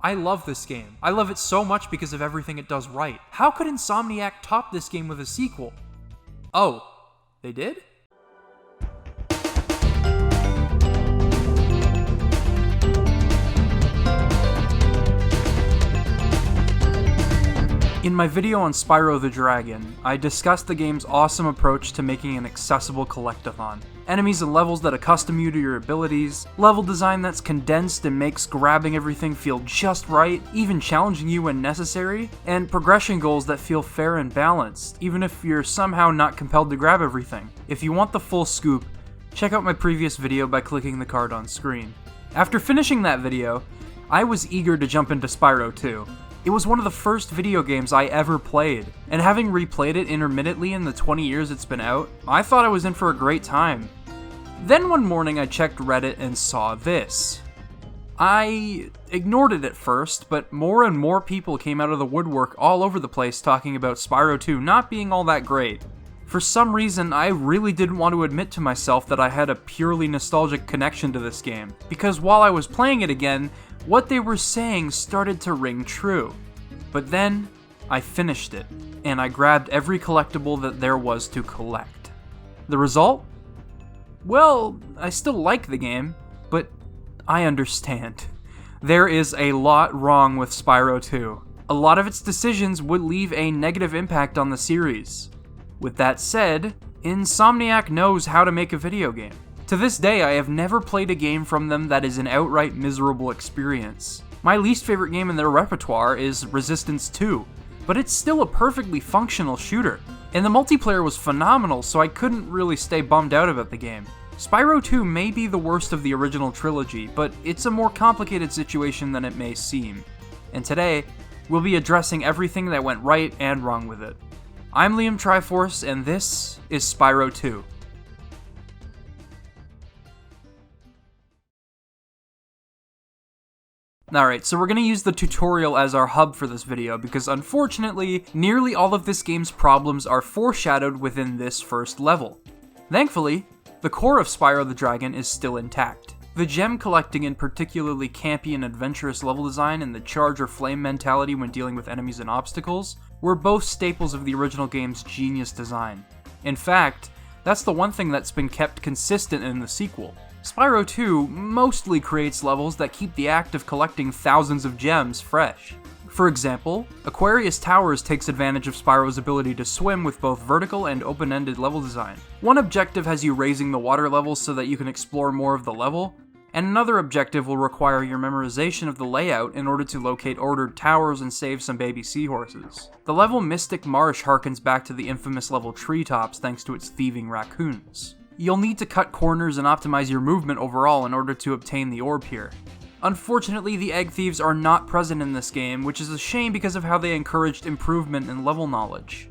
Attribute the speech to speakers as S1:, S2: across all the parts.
S1: I love this game. I love it so much because of everything it does right. How could Insomniac top this game with a sequel? Oh, they did? In my video on Spyro the Dragon, I discussed the game's awesome approach to making an accessible collectathon. Enemies and levels that accustom you to your abilities, level design that's condensed and makes grabbing everything feel just right, even challenging you when necessary, and progression goals that feel fair and balanced, even if you're somehow not compelled to grab everything. If you want the full scoop, check out my previous video by clicking the card on screen. After finishing that video, I was eager to jump into Spyro 2. It was one of the first video games I ever played, and having replayed it intermittently in the 20 years it's been out, I thought I was in for a great time. Then one morning I checked Reddit and saw this. I ignored it at first, but more and more people came out of the woodwork all over the place talking about Spyro 2 not being all that great. For some reason, I really didn't want to admit to myself that I had a purely nostalgic connection to this game, because while I was playing it again, what they were saying started to ring true. But then, I finished it, and I grabbed every collectible that there was to collect. The result? Well, I still like the game, but I understand. There is a lot wrong with Spyro 2. A lot of its decisions would leave a negative impact on the series. With that said, Insomniac knows how to make a video game. To this day, I have never played a game from them that is an outright miserable experience. My least favorite game in their repertoire is Resistance 2, but it's still a perfectly functional shooter. And the multiplayer was phenomenal, so I couldn't really stay bummed out about the game. Spyro 2 may be the worst of the original trilogy, but it's a more complicated situation than it may seem. And today, we'll be addressing everything that went right and wrong with it. I'm Liam Triforce, and this is Spyro 2. Alright, so we're going to use the tutorial as our hub for this video, because unfortunately, nearly all of this game's problems are foreshadowed within this first level. Thankfully, the core of Spyro the Dragon is still intact. The gem collecting and particularly campy and adventurous level design and the charge or flame mentality when dealing with enemies and obstacles were both staples of the original game's genius design. In fact, that's the one thing that's been kept consistent in the sequel. Spyro 2 mostly creates levels that keep the act of collecting thousands of gems fresh. For example, Aquarius Towers takes advantage of Spyro's ability to swim with both vertical and open-ended level design. One objective has you raising the water levels so that you can explore more of the level, and another objective will require your memorization of the layout in order to locate ordered towers and save some baby seahorses. The level Mystic Marsh harkens back to the infamous level Treetops thanks to its thieving raccoons. You'll need to cut corners and optimize your movement overall in order to obtain the orb here. Unfortunately, the egg thieves are not present in this game, which is a shame because of how they encouraged improvement in level knowledge.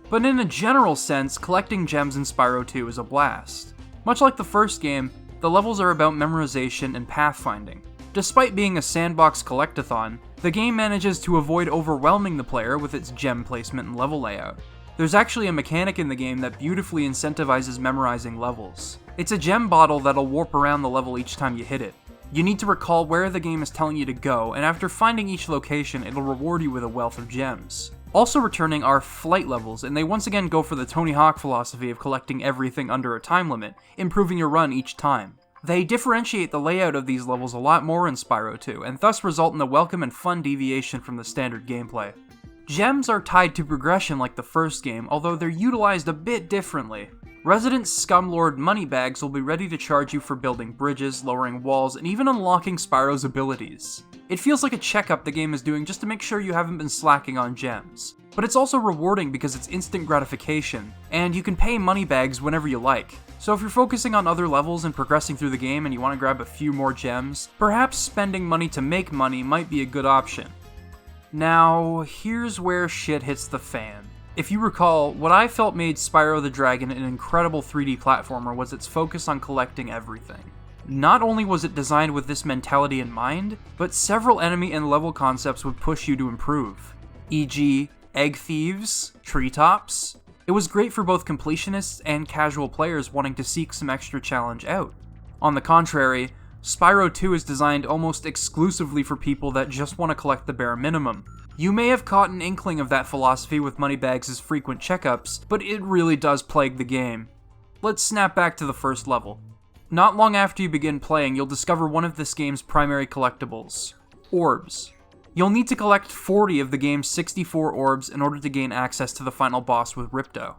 S1: But in a general sense, collecting gems in Spyro 2 is a blast. Much like the first game, the levels are about memorization and pathfinding. Despite being a sandbox collectathon, the game manages to avoid overwhelming the player with its gem placement and level layout. There's actually a mechanic in the game that beautifully incentivizes memorizing levels. It's a gem bottle that'll warp around the level each time you hit it. You need to recall where the game is telling you to go, and after finding each location, it'll reward you with a wealth of gems. Also returning are flight levels, and they once again go for the Tony Hawk philosophy of collecting everything under a time limit, improving your run each time. They differentiate the layout of these levels a lot more in Spyro 2, and thus result in a welcome and fun deviation from the standard gameplay. Gems are tied to progression like the first game, although they're utilized a bit differently. Resident Scumlord Moneybags will be ready to charge you for building bridges, lowering walls, and even unlocking Spyro's abilities. It feels like a checkup the game is doing just to make sure you haven't been slacking on gems. But it's also rewarding because it's instant gratification, and you can pay Moneybags whenever you like. So if you're focusing on other levels and progressing through the game and you want to grab a few more gems, perhaps spending money to make money might be a good option. Now, here's where shit hits the fan. If you recall, what I felt made Spyro the Dragon an incredible 3D platformer was its focus on collecting everything. Not only was it designed with this mentality in mind, but several enemy and level concepts would push you to improve, e.g., egg thieves, treetops. It was great for both completionists and casual players wanting to seek some extra challenge out. On the contrary, Spyro 2 is designed almost exclusively for people that just want to collect the bare minimum. You may have caught an inkling of that philosophy with Moneybags' frequent checkups, but it really does plague the game. Let's snap back to the first level. Not long after you begin playing, you'll discover one of this game's primary collectibles, orbs. You'll need to collect 40 of the game's 64 orbs in order to gain access to the final boss with Ripto.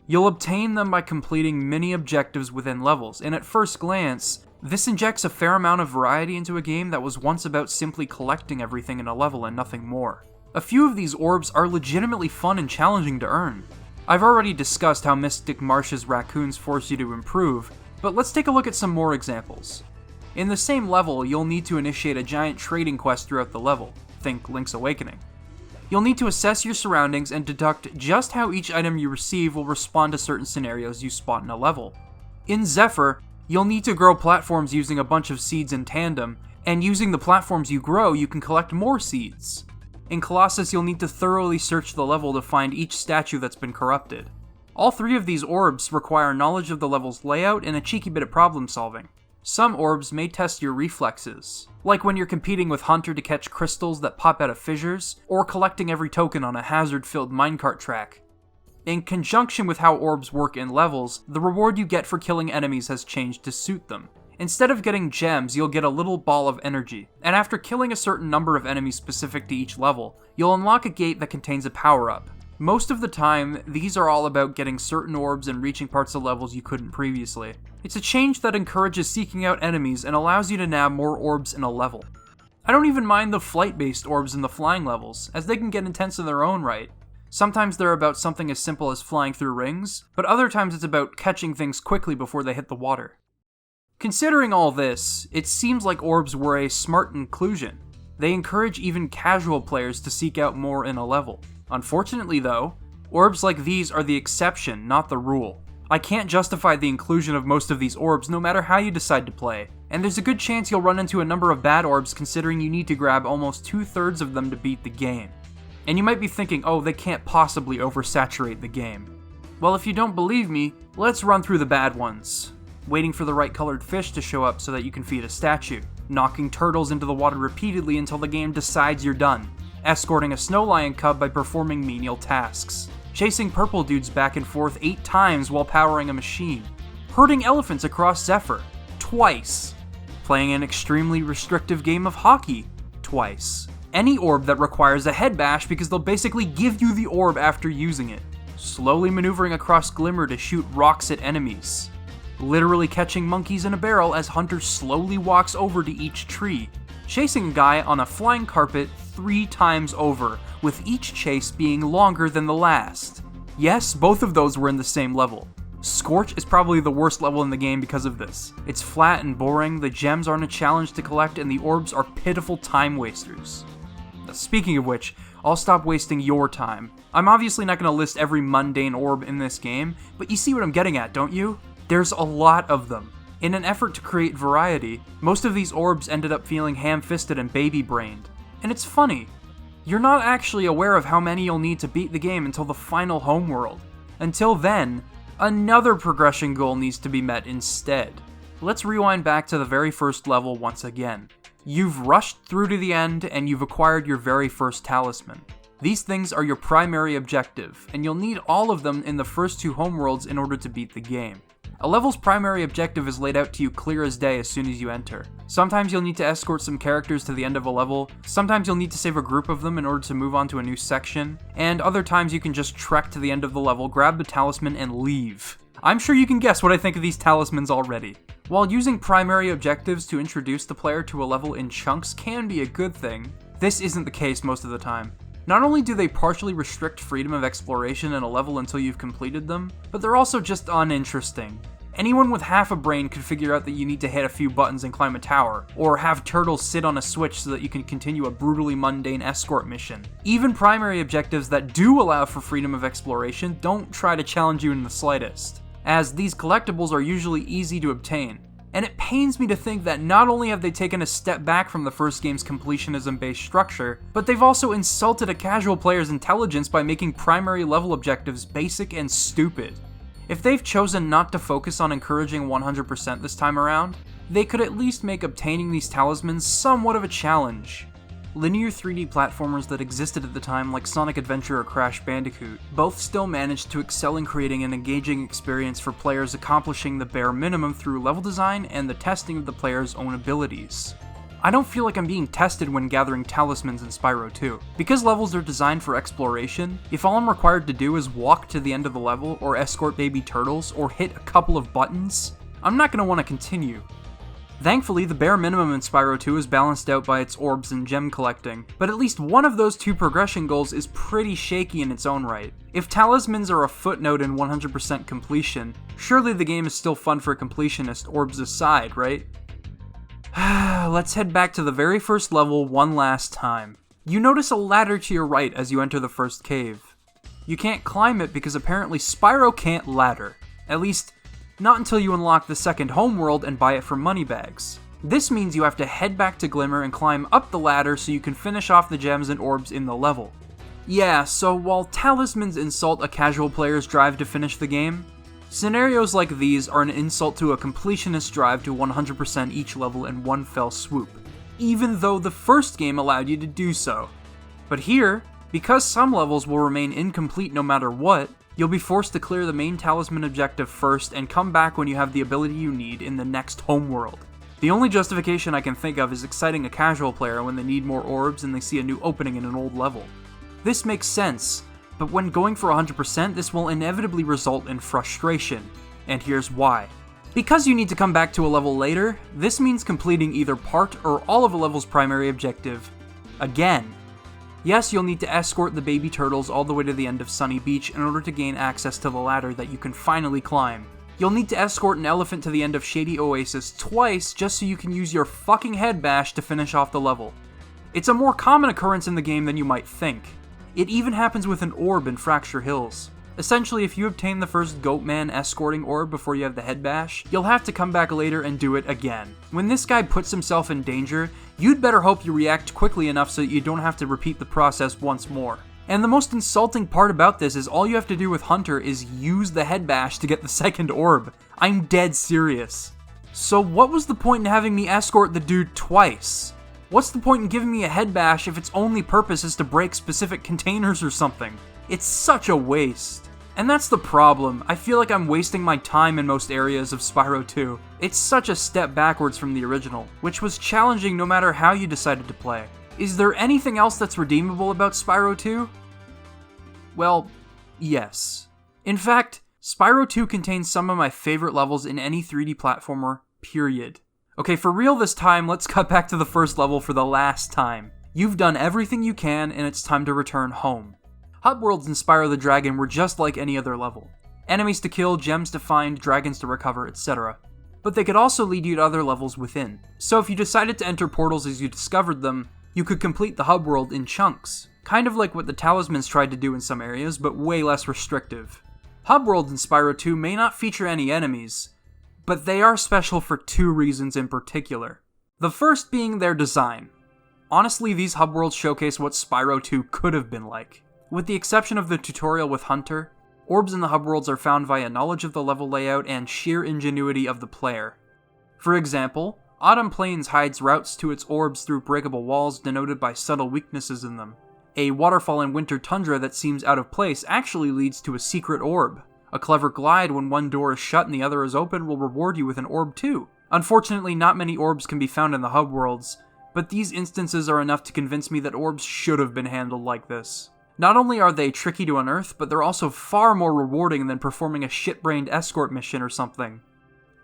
S1: You'll obtain them by completing mini objectives within levels, and at first glance, this injects a fair amount of variety into a game that was once about simply collecting everything in a level and nothing more. A few of these orbs are legitimately fun and challenging to earn. I've already discussed how Mystic Marsh's raccoons force you to improve, but let's take a look at some more examples. In the same level, you'll need to initiate a giant trading quest throughout the level. Think Link's Awakening. You'll need to assess your surroundings and deduct just how each item you receive will respond to certain scenarios you spot in a level. In Zephyr, you'll need to grow platforms using a bunch of seeds in tandem, and using the platforms you grow, you can collect more seeds. In Colossus, you'll need to thoroughly search the level to find each statue that's been corrupted. All three of these orbs require knowledge of the level's layout and a cheeky bit of problem solving. Some orbs may test your reflexes, like when you're competing with Hunter to catch crystals that pop out of fissures, or collecting every token on a hazard-filled minecart track. In conjunction with how orbs work in levels, the reward you get for killing enemies has changed to suit them. Instead of getting gems, you'll get a little ball of energy, and after killing a certain number of enemies specific to each level, you'll unlock a gate that contains a power-up. Most of the time, these are all about getting certain orbs and reaching parts of levels you couldn't previously. It's a change that encourages seeking out enemies and allows you to nab more orbs in a level. I don't even mind the flight-based orbs in the flying levels, as they can get intense in their own right. Sometimes they're about something as simple as flying through rings, but other times it's about catching things quickly before they hit the water. Considering all this, it seems like orbs were a smart inclusion. They encourage even casual players to seek out more in a level. Unfortunately though, orbs like these are the exception, not the rule. I can't justify the inclusion of most of these orbs no matter how you decide to play, and there's a good chance you'll run into a number of bad orbs considering you need to grab almost 2/3 of them to beat the game. And you might be thinking, oh, they can't possibly oversaturate the game. Well, if you don't believe me, let's run through the bad ones. Waiting for the right colored fish to show up so that you can feed a statue. Knocking turtles into the water repeatedly until the game decides you're done. Escorting a snow lion cub by performing menial tasks. Chasing purple dudes back and forth 8 times while powering a machine. Herding elephants across Zephyr. Twice. Playing an extremely restrictive game of hockey. Twice. Any orb that requires a head bash because they'll basically give you the orb after using it. Slowly maneuvering across Glimmer to shoot rocks at enemies. Literally catching monkeys in a barrel as Hunter slowly walks over to each tree. Chasing a guy on a flying carpet 3 times over, with each chase being longer than the last. Yes, both of those were in the same level. Scorch is probably the worst level in the game because of this. It's flat and boring, the gems aren't a challenge to collect, and the orbs are pitiful time wasters. Speaking of which, I'll stop wasting your time. I'm obviously not going to list every mundane orb in this game, but you see what I'm getting at, don't you? There's a lot of them. In an effort to create variety, most of these orbs ended up feeling ham-fisted and baby-brained. And it's funny. You're not actually aware of how many you'll need to beat the game until the final homeworld. Until then, another progression goal needs to be met instead. Let's rewind back to the very first level once again. You've rushed through to the end, and you've acquired your very first talisman. These things are your primary objective, and you'll need all of them in the first 2 homeworlds in order to beat the game. A level's primary objective is laid out to you clear as day as soon as you enter. Sometimes you'll need to escort some characters to the end of a level, sometimes you'll need to save a group of them in order to move on to a new section, and other times you can just trek to the end of the level, grab the talisman, and leave. I'm sure you can guess what I think of these talismans already. While using primary objectives to introduce the player to a level in chunks can be a good thing, this isn't the case most of the time. Not only do they partially restrict freedom of exploration in a level until you've completed them, but they're also just uninteresting. Anyone with half a brain could figure out that you need to hit a few buttons and climb a tower, or have turtles sit on a switch so that you can continue a brutally mundane escort mission. Even primary objectives that do allow for freedom of exploration don't try to challenge you in the slightest, as these collectibles are usually easy to obtain. And it pains me to think that not only have they taken a step back from the first game's completionism-based structure, but they've also insulted a casual player's intelligence by making primary level objectives basic and stupid. If they've chosen not to focus on encouraging 100% this time around, they could at least make obtaining these talismans somewhat of a challenge. Linear 3D platformers that existed at the time, like Sonic Adventure or Crash Bandicoot, both still managed to excel in creating an engaging experience for players, accomplishing the bare minimum through level design and the testing of the player's own abilities. I don't feel like I'm being tested when gathering talismans in Spyro 2. Because levels are designed for exploration, if all I'm required to do is walk to the end of the level, or escort baby turtles, or hit a couple of buttons, I'm not going to want to continue. Thankfully, the bare minimum in Spyro 2 is balanced out by its orbs and gem collecting, but at least one of those two progression goals is pretty shaky in its own right. If talismans are a footnote in 100% completion, surely the game is still fun for a completionist, orbs aside, right? Let's head back to the very first level one last time. You notice a ladder to your right as you enter the first cave. You can't climb it because apparently Spyro can't ladder. At least, not until you unlock the second homeworld and buy it for moneybags. This means you have to head back to Glimmer and climb up the ladder so you can finish off the gems and orbs in the level. Yeah, so while talismans insult a casual player's drive to finish the game, scenarios like these are an insult to a completionist drive to 100% each level in one fell swoop, even though the first game allowed you to do so. But here, because some levels will remain incomplete no matter what, you'll be forced to clear the main talisman objective first and come back when you have the ability you need in the next homeworld. The only justification I can think of is exciting a casual player when they need more orbs and they see a new opening in an old level. This makes sense, but when going for 100%, this will inevitably result in frustration, and here's why. Because you need to come back to a level later, this means completing either part or all of a level's primary objective again. Yes, you'll need to escort the baby turtles all the way to the end of Sunny Beach in order to gain access to the ladder that you can finally climb. You'll need to escort an elephant to the end of Shady Oasis twice just so you can use your fucking head bash to finish off the level. It's a more common occurrence in the game than you might think. It even happens with an orb in Fracture Hills. Essentially, if you obtain the first Goatman escorting orb before you have the head bash, you'll have to come back later and do it again. When this guy puts himself in danger, you'd better hope you react quickly enough so that you don't have to repeat the process once more. And the most insulting part about this is all you have to do with Hunter is use the head bash to get the second orb. I'm dead serious. So what was the point in having me escort the dude twice? What's the point in giving me a head bash if its only purpose is to break specific containers or something? It's such a waste. And that's the problem. I feel like I'm wasting my time in most areas of Spyro 2. It's such a step backwards from the original, which was challenging no matter how you decided to play. Is there anything else that's redeemable about Spyro 2? Well, yes. In fact, Spyro 2 contains some of my favorite levels in any 3D platformer, period. Okay, for real this time, let's cut back to the first level for the last time. You've done everything you can, and it's time to return home. Hub worlds in Spyro the Dragon were just like any other level. Enemies to kill, gems to find, dragons to recover, etc. But they could also lead you to other levels within. So if you decided to enter portals as you discovered them, you could complete the hub world in chunks. Kind of like what the Talismans tried to do in some areas, but way less restrictive. Hub worlds in Spyro 2 may not feature any enemies, but they are special for two reasons in particular. The first being their design. Honestly, these hub worlds showcase what Spyro 2 could have been like. With the exception of the tutorial with Hunter, orbs in the hub worlds are found via knowledge of the level layout and sheer ingenuity of the player. For example, Autumn Plains hides routes to its orbs through breakable walls denoted by subtle weaknesses in them. A waterfall in Winter Tundra that seems out of place actually leads to a secret orb. A clever glide when one door is shut and the other is open will reward you with an orb too. Unfortunately, not many orbs can be found in the hub worlds, but these instances are enough to convince me that orbs should have been handled like this. Not only are they tricky to unearth, but they're also far more rewarding than performing a shit-brained escort mission or something.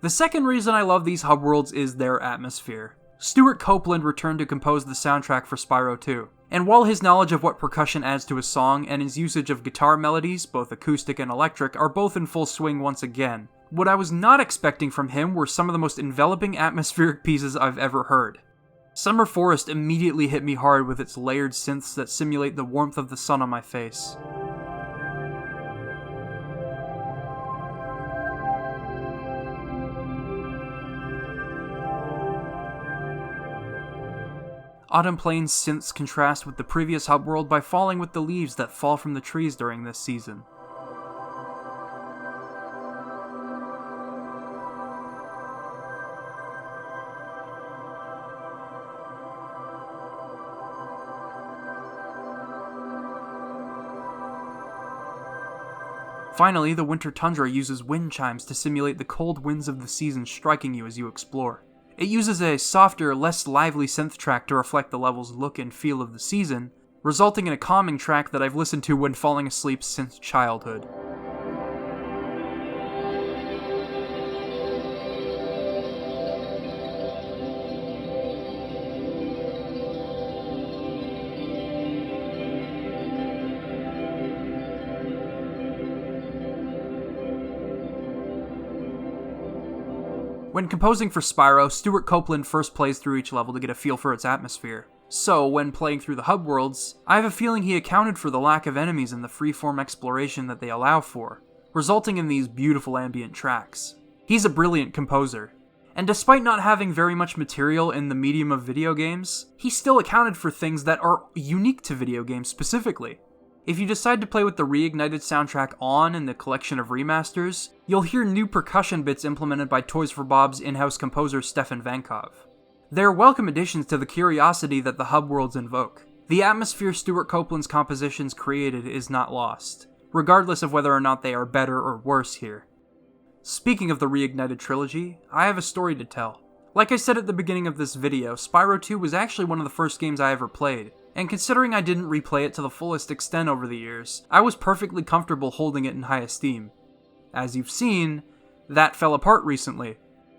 S1: The second reason I love these hub worlds is their atmosphere. Stuart Copeland returned to compose the soundtrack for Spyro 2, and while his knowledge of what percussion adds to a song and his usage of guitar melodies, both acoustic and electric, are both in full swing once again, what I was not expecting from him were some of the most enveloping atmospheric pieces I've ever heard. Summer Forest immediately hit me hard with its layered synths that simulate the warmth of the sun on my face. Autumn Plains synths contrast with the previous hub world by falling with the leaves that fall from the trees during this season. Finally, the winter tundra uses wind chimes to simulate the cold winds of the season striking you as you explore. It uses a softer, less lively synth track to reflect the level's look and feel of the season, resulting in a calming track that I've listened to when falling asleep since childhood. When composing for Spyro, Stuart Copeland first plays through each level to get a feel for its atmosphere. So, when playing through the hub worlds, I have a feeling he accounted for the lack of enemies and the freeform exploration that they allow for, resulting in these beautiful ambient tracks. He's a brilliant composer, and despite not having very much material in the medium of video games, he still accounted for things that are unique to video games specifically. If you decide to play with the Reignited soundtrack on in the collection of remasters, you'll hear new percussion bits implemented by Toys for Bob's in-house composer Stefan Vankov. They're welcome additions to the curiosity that the hub worlds invoke. The atmosphere Stuart Copeland's compositions created is not lost, regardless of whether or not they are better or worse here. Speaking of the Reignited trilogy, I have a story to tell. Like I said at the beginning of this video, Spyro 2 was actually one of the first games I ever played, and considering I didn't replay it to the fullest extent over the years, I was perfectly comfortable holding it in high esteem. As you've seen, that fell apart recently,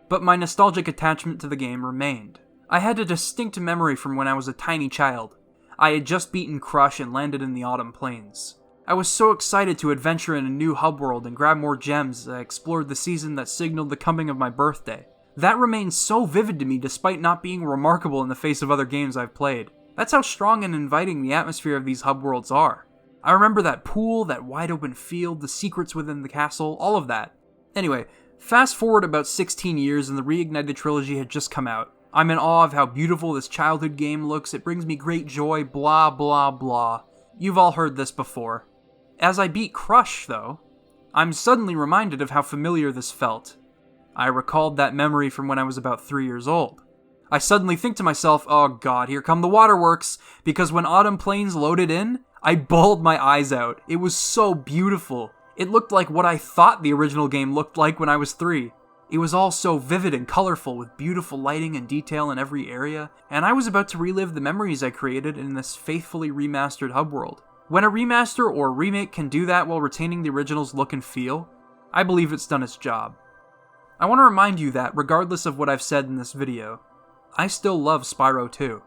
S1: but my nostalgic attachment to the game remained. I had a distinct memory from when I was a tiny child. I had just beaten Crush and landed in the Autumn Plains. I was so excited to adventure in a new hub world and grab more gems as I explored the season that signaled the coming of my birthday. That remains so vivid to me despite not being remarkable in the face of other games I've played. That's how strong and inviting the atmosphere of these hub worlds are. I remember that pool, that wide open field, the secrets within the castle, all of that. Anyway, fast forward about 16 years and the Reignited trilogy had just come out. I'm in awe of how beautiful this childhood game looks, it brings me great joy, blah blah blah. You've all heard this before. As I beat Crush, though, I'm suddenly reminded of how familiar this felt. I recalled that memory from when I was about 3 years old. I suddenly think to myself, oh god, here come the waterworks, because when Autumn Plains loaded in, I bawled my eyes out. It was so beautiful. It looked like what I thought the original game looked like when I was 3. It was all so vivid and colorful with beautiful lighting and detail in every area, and I was about to relive the memories I created in this faithfully remastered hub world. When a remaster or remake can do that while retaining the original's look and feel, I believe it's done its job. I want to remind you that, regardless of what I've said in this video, I still love Spyro 2.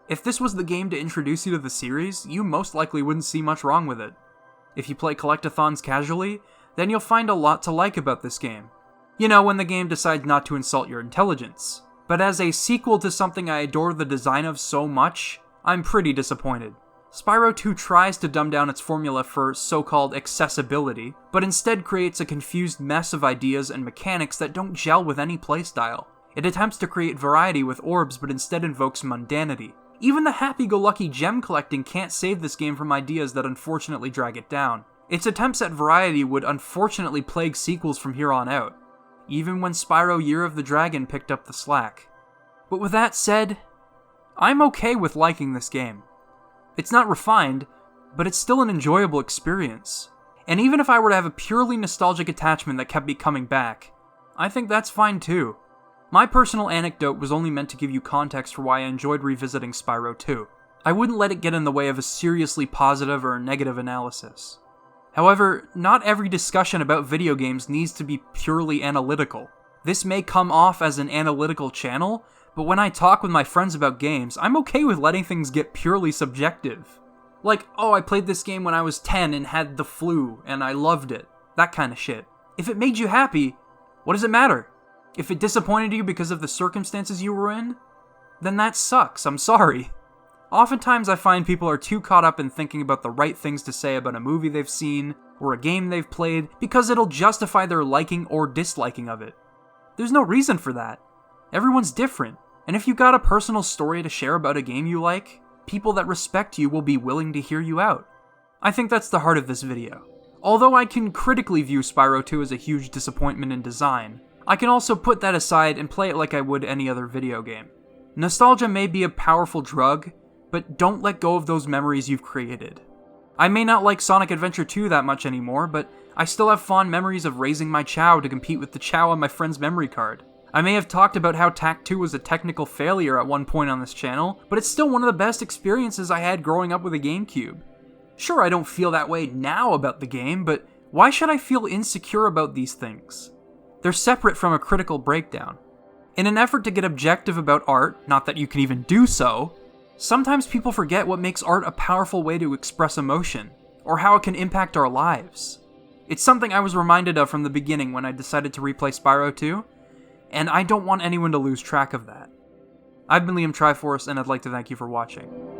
S1: If this was the game to introduce you to the series, you most likely wouldn't see much wrong with it. If you play collectathons casually, then you'll find a lot to like about this game. You know, when the game decides not to insult your intelligence. But as a sequel to something I adore the design of so much, I'm pretty disappointed. Spyro 2 tries to dumb down its formula for so-called accessibility, but instead creates a confused mess of ideas and mechanics that don't gel with any playstyle. It attempts to create variety with orbs, but instead invokes mundanity. Even the happy-go-lucky gem collecting can't save this game from ideas that unfortunately drag it down. Its attempts at variety would unfortunately plague sequels from here on out, even when Spyro Year of the Dragon picked up the slack. But with that said, I'm okay with liking this game. It's not refined, but it's still an enjoyable experience. And even if I were to have a purely nostalgic attachment that kept me coming back, I think that's fine too. My personal anecdote was only meant to give you context for why I enjoyed revisiting Spyro 2. I wouldn't let it get in the way of a seriously positive or negative analysis. However, not every discussion about video games needs to be purely analytical. This may come off as an analytical channel, but when I talk with my friends about games, I'm okay with letting things get purely subjective. Like, oh, I played this game when I was 10 and had the flu, and I loved it. That kind of shit. If it made you happy, what does it matter? If it disappointed you because of the circumstances you were in, then that sucks, I'm sorry. Oftentimes I find people are too caught up in thinking about the right things to say about a movie they've seen, or a game they've played, because it'll justify their liking or disliking of it. There's no reason for that. Everyone's different, and if you got a personal story to share about a game you like, people that respect you will be willing to hear you out. I think that's the heart of this video. Although I can critically view Spyro 2 as a huge disappointment in design, I can also put that aside and play it like I would any other video game. Nostalgia may be a powerful drug, but don't let go of those memories you've created. I may not like Sonic Adventure 2 that much anymore, but I still have fond memories of raising my Chow to compete with the Chow on my friend's memory card. I may have talked about how Tak 2 was a technical failure at one point on this channel, but it's still one of the best experiences I had growing up with a GameCube. Sure, I don't feel that way now about the game, but why should I feel insecure about these things? They're separate from a critical breakdown. In an effort to get objective about art, not that you can even do so, sometimes people forget what makes art a powerful way to express emotion, or how it can impact our lives. It's something I was reminded of from the beginning when I decided to replay Spyro 2, and I don't want anyone to lose track of that. I've been Liam Triforce, and I'd like to thank you for watching.